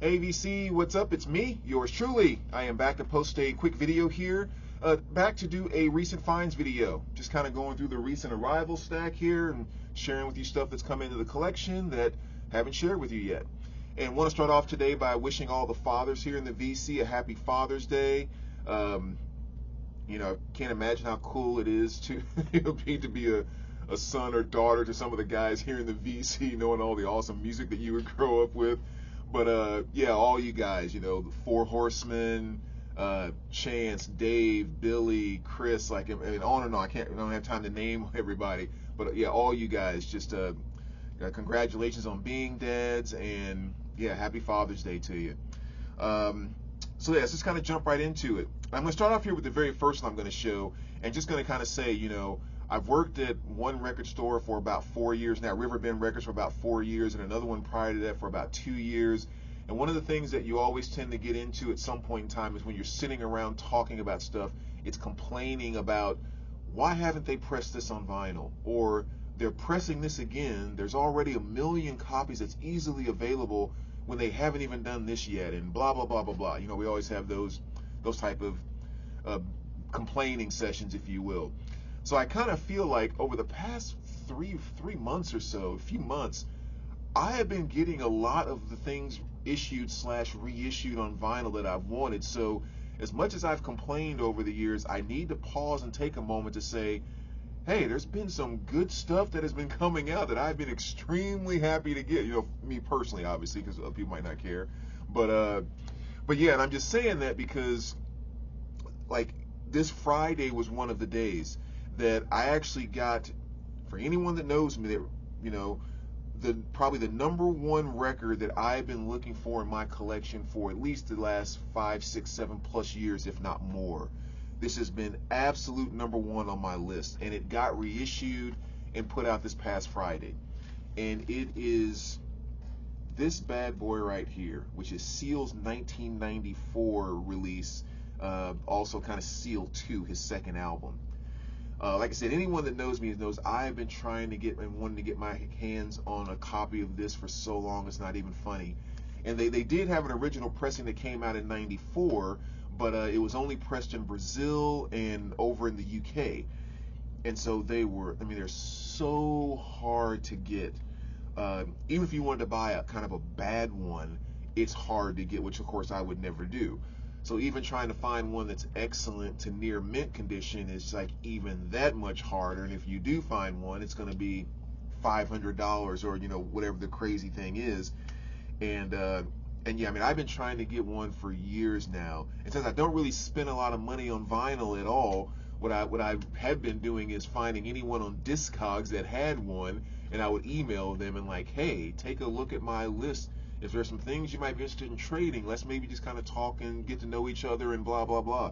AVC, what's up? It's me, yours truly. I am back to post a quick video here. Back to do a recent finds video. Just kind of going through the recent arrival stack here and sharing with you stuff that's come into the collection that I haven't shared with you yet. And want to start off today by wishing all the fathers here in the VC a happy Father's Day. Can't imagine how cool it is to be a son or daughter to some of the guys here in the VC, knowing all the awesome music that you would grow up with. But yeah, all you guys, the Four Horsemen, Chance, Dave, Billy, Chris, on and on. I don't have time to name everybody, but yeah, all you guys, just congratulations on being dads, and yeah, happy Father's Day to you. So yeah, let's just kind of jump right into it. I'm going to start off here with the very first one I'm going to show, and just going to kind of say, I've worked at one record store for about 4 years now, Riverbend Records for about 4 years, and another one prior to that for about 2 years. And one of the things that you always tend to get into at some point in time is when you're sitting around talking about stuff, it's complaining about, why haven't they pressed this on vinyl? Or they're pressing this again, there's already 1 million copies that's easily available when they haven't even done this yet, and blah, blah, blah, blah, blah. We always have those type of complaining sessions, if you will. So I kind of feel like over the past three months or so, a few months, I have been getting a lot of the things issued / reissued on vinyl that I've wanted. So as much as I've complained over the years, I need to pause and take a moment to say, hey, there's been some good stuff that has been coming out that I've been extremely happy to get. Me personally, obviously, because other people might not care. But yeah, and I'm just saying that because, like, this Friday was one of the days that I actually got, for anyone that knows me, that probably the #1 record that I've been looking for in my collection for at least the last 5, 6, 7+ years, if not more. This has been absolute #1 on my list, and it got reissued and put out this past Friday. And it is this bad boy right here, which is Seal's 1994 release, also kind of Seal 2, his second album. Like I said, anyone that knows me knows I've been trying to get and wanting to get my hands on a copy of this for so long, it's not even funny. And they did have an original pressing that came out in '94, but it was only pressed in Brazil and over in the UK. And so they're so hard to get. Even if you wanted to buy a kind of a bad one, it's hard to get, which of course I would never do. So even trying to find one that's excellent to near mint condition is like even that much harder. And if you do find one, it's going to be $500 or whatever the crazy thing is. And yeah, I've been trying to get one for years now. And since I don't really spend a lot of money on vinyl at all, what I had been doing is finding anyone on Discogs that had one, and I would email them and like, hey, take a look at my list. If there's some things you might be interested in trading, let's maybe just kind of talk and get to know each other and blah, blah, blah.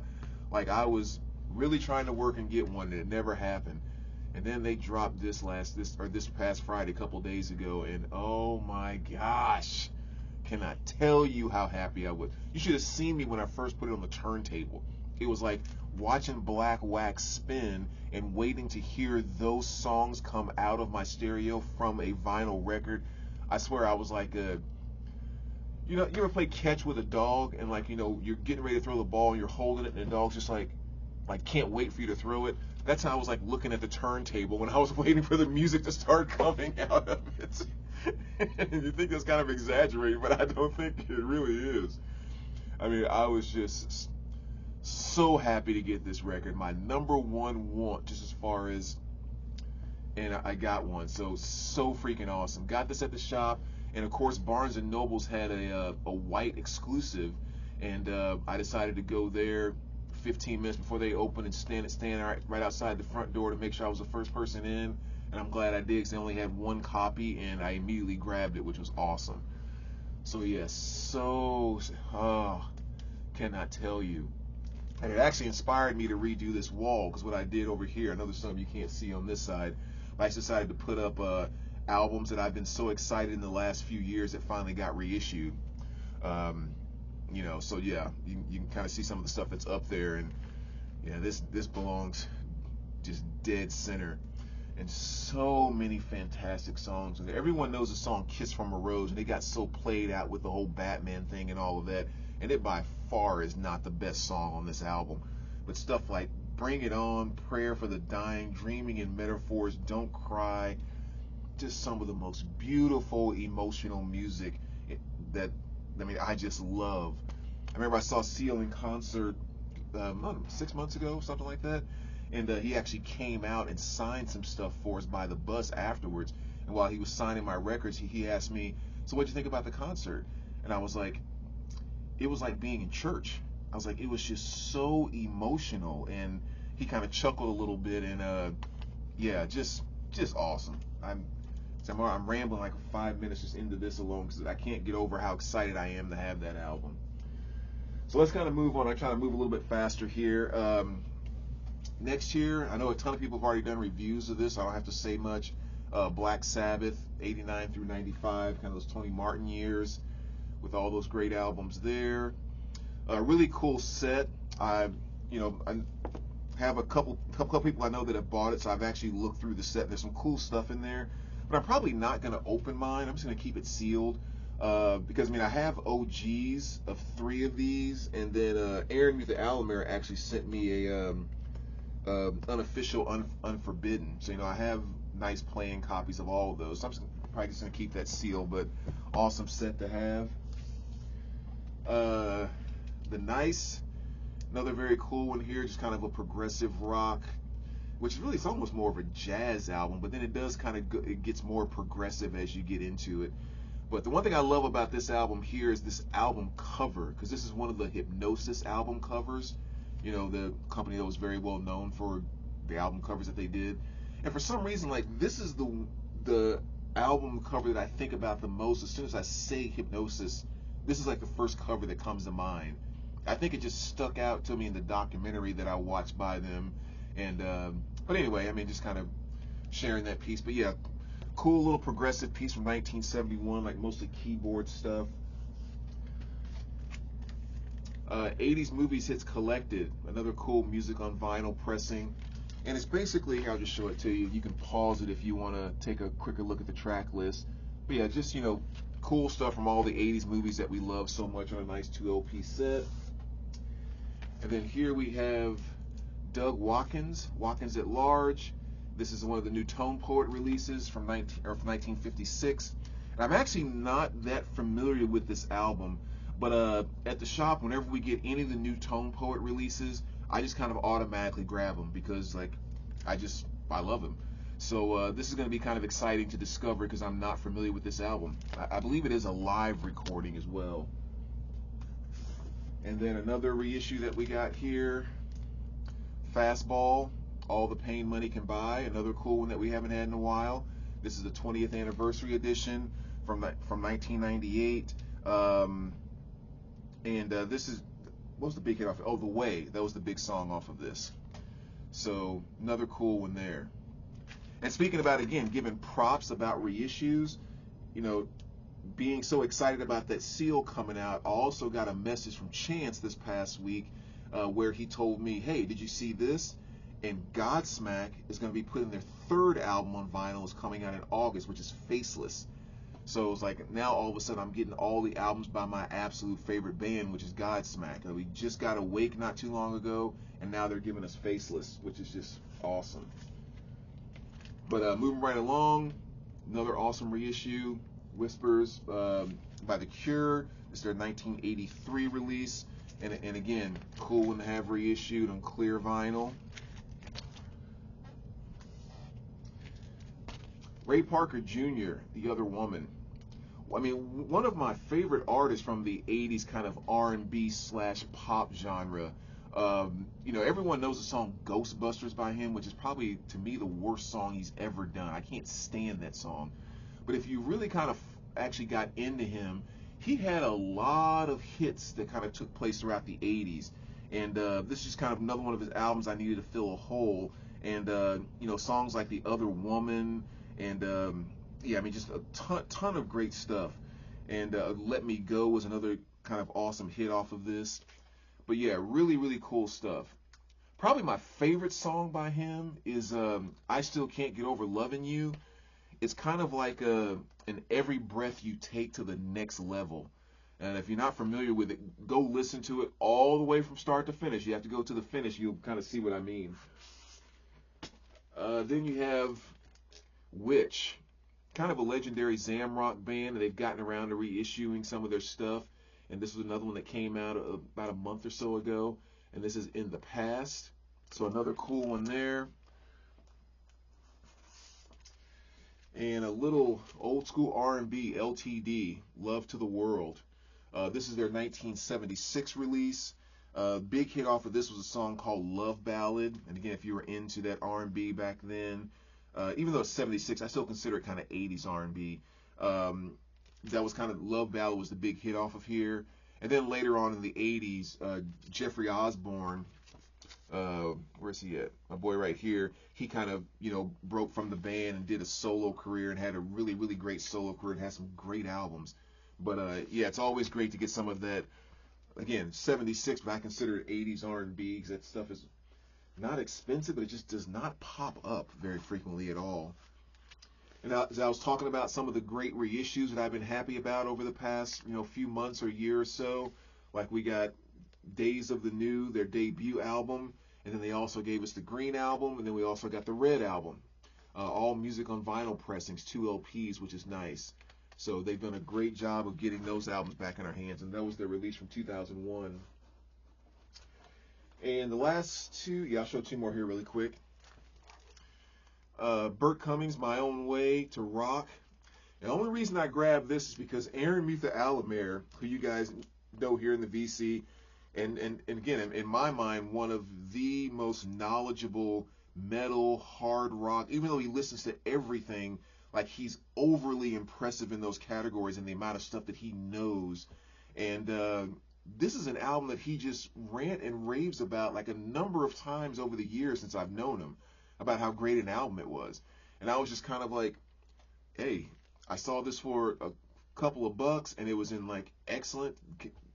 Like, I was really trying to work and get one, and it never happened. And then they dropped this past Friday, a couple days ago, and oh my gosh, cannot tell you how happy I was. You should have seen me when I first put it on the turntable. It was like watching Black Wax spin and waiting to hear those songs come out of my stereo from a vinyl record. I swear I was like you ever play catch with a dog and you're getting ready to throw the ball and you're holding it and the dog's just like can't wait for you to throw it. That's how I was like looking at the turntable when I was waiting for the music to start coming out of it. You think that's kind of exaggerated, but I don't think it really is. I was just so happy to get this record, my #1 want, just as far as, and I got one, so freaking awesome. Got this at the shop, and of course Barnes & Noble's had a white exclusive, and I decided to go there 15 minutes before they opened and stand right outside the front door to make sure I was the first person in. And I'm glad I did, because they only had one copy, and I immediately grabbed it, which was awesome. So yes, cannot tell you. And it actually inspired me to redo this wall, because what I did over here, I know there's something you can't see on this side, but I decided to put up albums that I've been so excited in the last few years that finally got reissued. So yeah, you can kind of see some of the stuff that's up there, and yeah, this belongs just dead center. and so many fantastic songs. And everyone knows the song "Kiss from a Rose," and it got so played out with the whole Batman thing and all of that. And it by far is not the best song on this album. But stuff like "Bring It On," "Prayer for the Dying," "Dreaming in Metaphors," "Don't Cry," just some of the most beautiful emotional music that I just love. I remember I saw Seal in concert 6 months ago, something like that, and he actually came out and signed some stuff for us by the bus afterwards. And while he was signing my records, he asked me, "So what'd you think about the concert?" And I was like, it was like being in church. I was like, it was just so emotional, and he kind of chuckled a little bit, and yeah, just awesome. I'm rambling like 5 minutes just into this alone because I can't get over how excited I am to have that album. So let's kind of move on. I try to move a little bit faster here. Next year, I know a ton of people have already done reviews of this. I don't have to say much. Black Sabbath, 89 through 95, kind of those Tony Martin years with all those great albums there. Really cool set. I have a couple people I know that have bought it, so I've actually looked through the set. There's some cool stuff in there, but I'm probably not going to open mine. I'm just going to keep it sealed because I have OGs of 3 of these, and then Aaron with the Alamere actually sent me a unofficial Unforbidden. So I have nice playing copies of all of those. So I'm probably just going to keep that sealed, but awesome set to have. The Nice. Another very cool one here, just kind of a progressive rock, which is really, it's almost more of a jazz album, but then it does kind of, it gets more progressive as you get into it. But the one thing I love about this album here is this album cover, because this is one of the Hipgnosis album covers, the company that was very well known for the album covers that they did. And for some reason, like, this is the album cover that I think about the most. As soon as I say Hipgnosis, this is like the first cover that comes to mind. I think it just stuck out to me in the documentary that I watched by them. And but anyway, just kind of sharing that piece. But yeah, cool little progressive piece from 1971, like mostly keyboard stuff. 80s Movies Hits Collected, another cool music on vinyl pressing. And it's basically, I'll just show it to you. You can pause it if you want to take a quicker look at the track list. But yeah, just, cool stuff from all the 80s movies that we love so much on a nice 2 LP set. And then here we have Doug Watkins, Watkins at Large. This is one of the new Tone Poet releases from 1956. And I'm actually not that familiar with this album, but at the shop, whenever we get any of the new Tone Poet releases, I just kind of automatically grab them because, like, I love them. So this is going to be kind of exciting to discover because I'm not familiar with this album. I believe it is a live recording as well. And then another reissue that we got here, Fastball, All the Pain Money Can Buy, another cool one that we haven't had in a while. This is the 20th anniversary edition from 1998. This is, what was the big hit off? Oh, The Way. That was the big song off of this. So another cool one there. And speaking about, again, giving props about reissues, being so excited about that Seal coming out, I also got a message from Chance this past week where he told me, hey, did you see this? And Godsmack is going to be putting their 3rd album on vinyl. Is coming out in August, which is Faceless. So it's like now all of a sudden I'm getting all the albums by my absolute favorite band, which is Godsmack. We just got Awake not too long ago, and now they're giving us Faceless, which is just awesome. But moving right along, another awesome reissue, Whispers by The Cure. It's their 1983 release. And again, cool one to have reissued on clear vinyl. Ray Parker Jr., The Other Woman. One of my favorite artists from the 80s kind of R&B / pop genre. Everyone knows the song Ghostbusters by him, which is probably, to me, the worst song he's ever done. I can't stand that song. But if you really kind of actually got into him, he had a lot of hits that kind of took place throughout the 80s. And this is just kind of another one of his albums I needed to fill a hole. And, songs like The Other Woman, and just a ton of great stuff. And Let Me Go was another kind of awesome hit off of this. But yeah, really, really cool stuff. Probably my favorite song by him is I Still Can't Get Over Loving You. It's kind of like an every breath you take to the next level. And if you're not familiar with it, go listen to it all the way from start to finish. You have to go to the finish. You'll kind of see what I mean. Then you have Witch, kind of a legendary Zamrock band, and they've gotten around to reissuing some of their stuff. And this was another one that came out about a month or so ago. And this is In the Past. So another cool one there. And a little old school R&B, LTD, Love to the World. This is their 1976 release. Big hit off of this was a song called Love Ballad. And again, if you were into that R&B back then, even though it's 76, I still consider it kind of 80s R&B. That was kind of, Love Ballad was the big hit off of here. And then later on in the 80s, Jeffrey Osborne, where's he at? My boy right here. He kind of, broke from the band and did a solo career and had a really, really great solo career and had some great albums. But yeah, it's always great to get some of that. Again, 76, but I consider it 80s R&B because that stuff is not expensive, but it just does not pop up very frequently at all. And as I was talking about some of the great reissues that I've been happy about over the past, few months or year or so, like we got Days of the New, their debut album, and then they also gave us the Green album, and then we also got the Red album. All music on vinyl pressings, 2 LPs, which is nice. So they've done a great job of getting those albums back in our hands, and that was their release from 2001. And the last two, I'll show 2 more here really quick. Bert Cummings, My Own Way to Rock. And the only reason I grabbed this is because Aaron Mutha-Alamere, who you guys know here in the VC, and again, in my mind, one of the most knowledgeable metal, hard rock, even though he listens to everything, like he's overly impressive in those categories and the amount of stuff that he knows. And this is an album that he just rant and raves about like a number of times over the years since I've known him, about how great an album it was. And I was just kind of like, hey, I saw this for a couple of bucks and it was in like excellent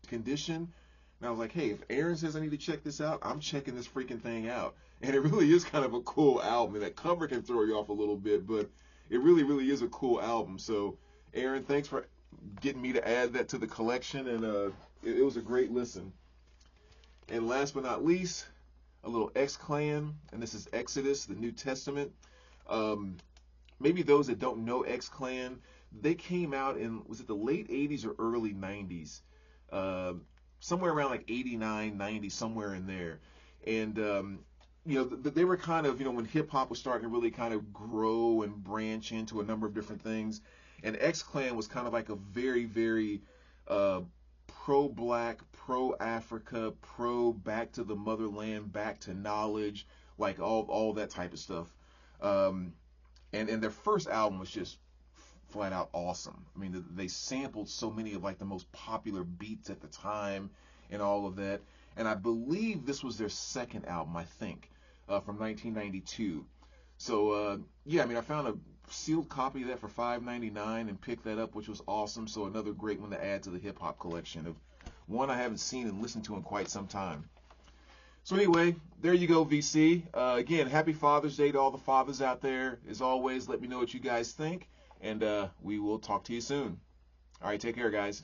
condition. And I was like, hey, if Aaron says I need to check this out, I'm checking this freaking thing out. And it really is kind of a cool album. And that cover can throw you off a little bit, but it really, really is a cool album. So, Aaron, thanks for getting me to add that to the collection. And it was a great listen. And last but not least, a little X-Clan. And this is Exodus, the New Testament. Maybe those that don't know X-Clan, they came out in, was it the late 80s or early 90s? Somewhere around like 89, 90, somewhere in there. And, they were kind of, when hip-hop was starting to really kind of grow and branch into a number of different things. And X-Clan was kind of like a very, very pro-black, pro-Africa, pro-back to the motherland, back to knowledge, like all that type of stuff. And their first album was just flat out awesome. I mean, they sampled so many of like the most popular beats at the time and all of that. And I believe this was their second album, I think, from 1992. So, I found a sealed copy of that for $5.99 and picked that up, which was awesome. So another great one to add to the hip-hop collection of one I haven't seen and listened to in quite some time. So anyway, there you go, VC. Again, happy Father's Day to all the fathers out there. As always, let me know what you guys think, and we will talk to you soon. All right, take care, guys.